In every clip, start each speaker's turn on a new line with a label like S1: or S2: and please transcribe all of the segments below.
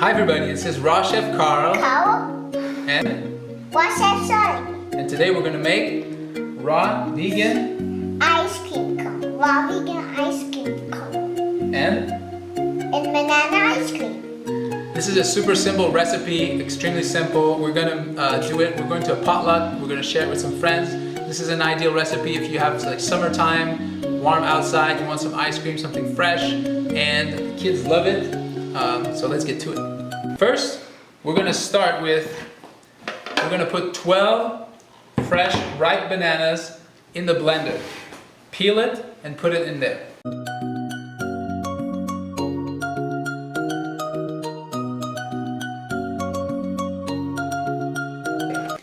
S1: Hi everybody, this is Raw Chef Carl
S2: Cacao.
S1: and
S2: Raw Chef Sorry.
S1: and today we're gonna make raw vegan
S2: Ice cream cone. Raw vegan ice cream cone.
S1: and
S2: banana ice cream.
S1: this is a super simple recipe, extremely simple. We're gonna do it. We're going to a potluck. We're gonna share it with some friends. This is an ideal recipe if you have like summertime, warm outside, you want some ice cream, something fresh, and the kids love it. So let's get to it. First, we're gonna start with, we're gonna put 12 fresh, ripe bananas in the blender. Peel it and put it in there.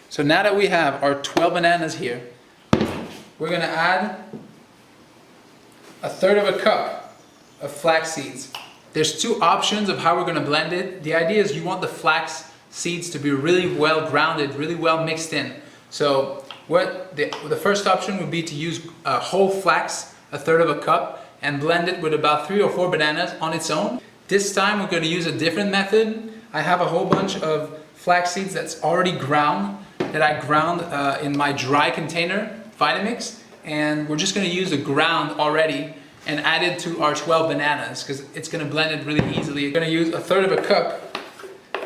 S1: So now that we have our 12 bananas here, we're gonna add a third of a cup of flax seeds. There's two options of how we're gonna blend it. The idea is you want the flax seeds to be really well grounded, really well mixed in. So the first option would be to use whole flax, a third of a cup, and blend it with about 3 or 4 bananas on its own. This time we're gonna use a different method. I have a whole bunch of flax seeds that's already ground, that I ground in my dry container, Vitamix, and we're just gonna use the ground already and add it to our 12 bananas because it's gonna blend it really easily. We're gonna use a third of a cup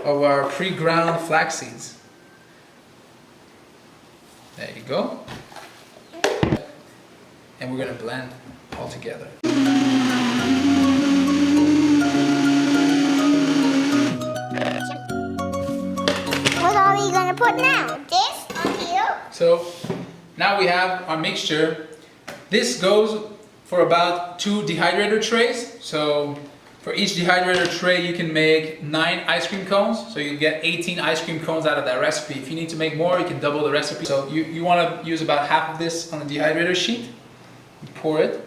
S1: of our pre-ground flax seeds. There you go. And we're gonna blend all together.
S2: What are we gonna put now? This on here?
S1: So now we have our mixture. This goes for about 2 dehydrator trays. So for each dehydrator tray you can make 9 ice cream cones. So you get 18 ice cream cones out of that recipe. If you need to make more, you can double the recipe. So you want to use about half of this on the dehydrator sheet. You pour it.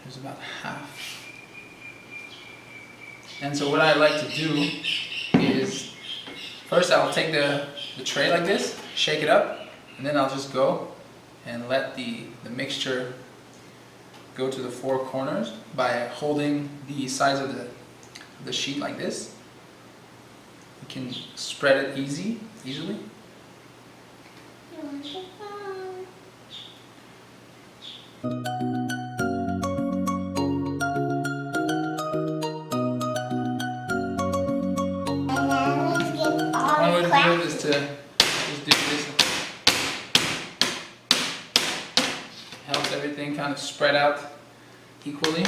S1: There's about half. And so what I like to do is, first I'll take the tray like this, shake it up, and then I'll just go and let the mixture go to the 4 corners by holding the sides of the sheet like this. You can spread it easily. One way to do it is to just do this. Helps everything kind of spread out equally.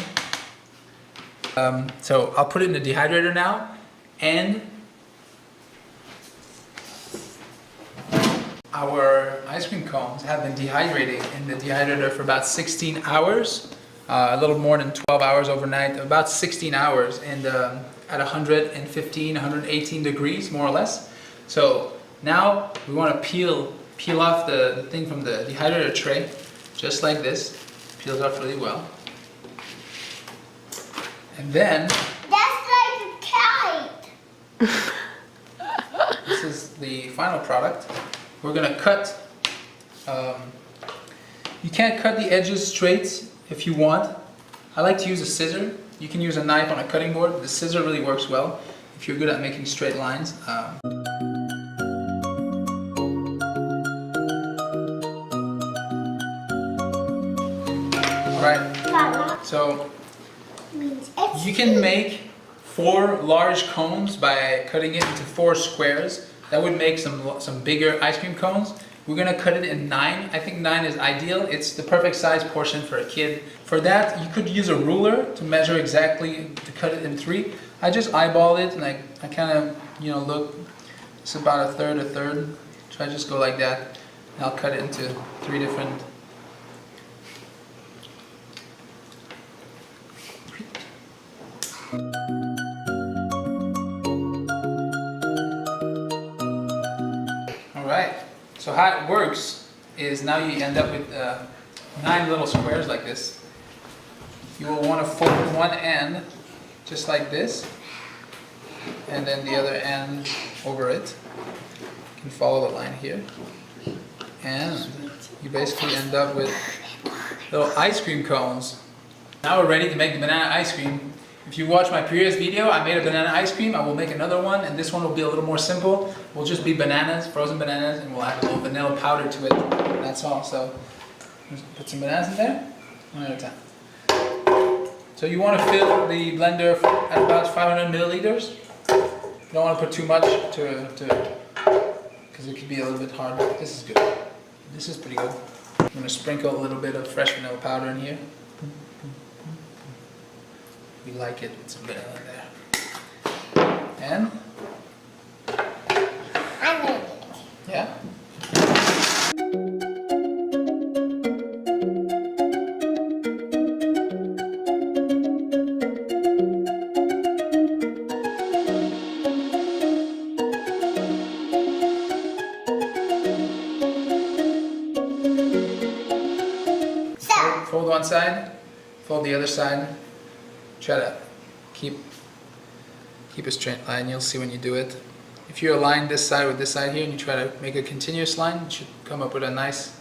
S1: So I'll put it in the dehydrator now, and our ice cream cones have been dehydrating in the dehydrator for about 16 hours, a little more than 12 hours overnight, about 16 hours, and at 115, 118 degrees more or less. So now we want to peel off the thing from the dehydrator tray, just like this. Peels off really well. And then
S2: That's like a kite.
S1: this is the final product. We're gonna cut. You can't cut the edges straight if you want. I like to use a scissor. You can use a knife on a cutting board, but the scissor really works well if you're good at making straight lines. Alright, so you can make 4 large cones by cutting it into 4 squares. That would make some bigger ice cream cones. We're gonna cut it in 9. I think 9 is ideal. It's the perfect size portion for a kid. For that, you could use a ruler to measure exactly, to cut it in 3. I just eyeball it and I kind of, look, it's about a third. So I just go like that and I'll cut it into 3 different. Alright, so how it works is now you end up with 9 little squares like this. You will want to fold one end just like this, and then the other end over it. You can follow the line here. And you basically end up with little ice cream cones. Now we're ready to make the banana ice cream. If you watch my previous video, I made a banana ice cream. I will make another one, and this one will be a little more simple. We'll just be bananas, frozen bananas, and we'll add a little vanilla powder to it. That's all. So just put some bananas in there, one at a time. So you want to fill the blender at about 500 milliliters. You don't want to put too much because it could be a little bit hard. This is good. This is pretty good. I'm going to sprinkle a little bit of fresh vanilla powder in here. We like it with some vanilla in there. And?
S2: I'm ready.
S1: Yeah? Fold one side, fold the other side. Try to keep a straight line. You'll see when you do it. If you align this side with this side here and you try to make a continuous line, you should come up with a nice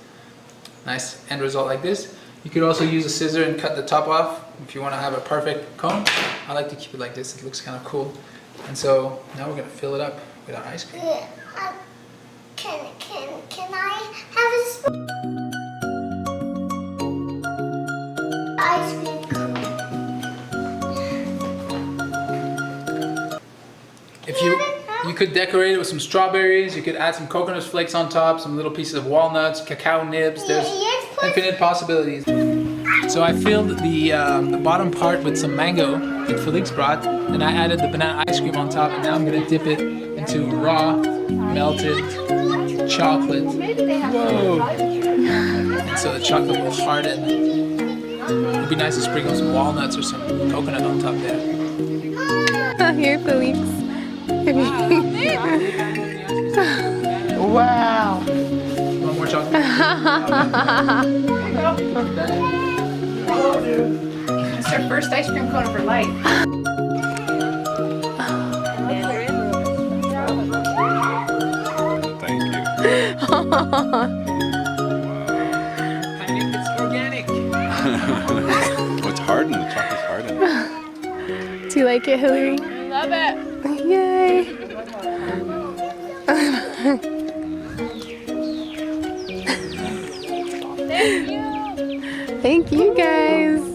S1: end result like this. You could also use a scissor and cut the top off if you want to have a perfect cone. I like to keep it like this. It looks kind of cool. And so now we're going to fill it up with our ice cream.
S2: Yeah, can I have a spoon? Ice cream cone.
S1: If you could decorate it with some strawberries, you could add some coconut flakes on top, some little pieces of walnuts, cacao nibs. There's infinite possibilities. So I filled the bottom part with some mango that Felix brought, and I added the banana ice cream on top, and now I'm gonna dip it into raw, melted chocolate. Whoa! And so the chocolate will harden. It'd be nice to sprinkle some walnuts or some coconut on top there.
S3: Here, Felix.
S4: Wow.
S1: One more chocolate.
S4: It's our first ice cream cone of her life.
S5: Thank you.
S1: It's organic.
S5: Oh, it's hardened. The chocolate's hardened.
S3: Do you like it, Hillary?
S4: I love it.
S3: Yay!
S4: Thank you.
S3: Thank you, guys.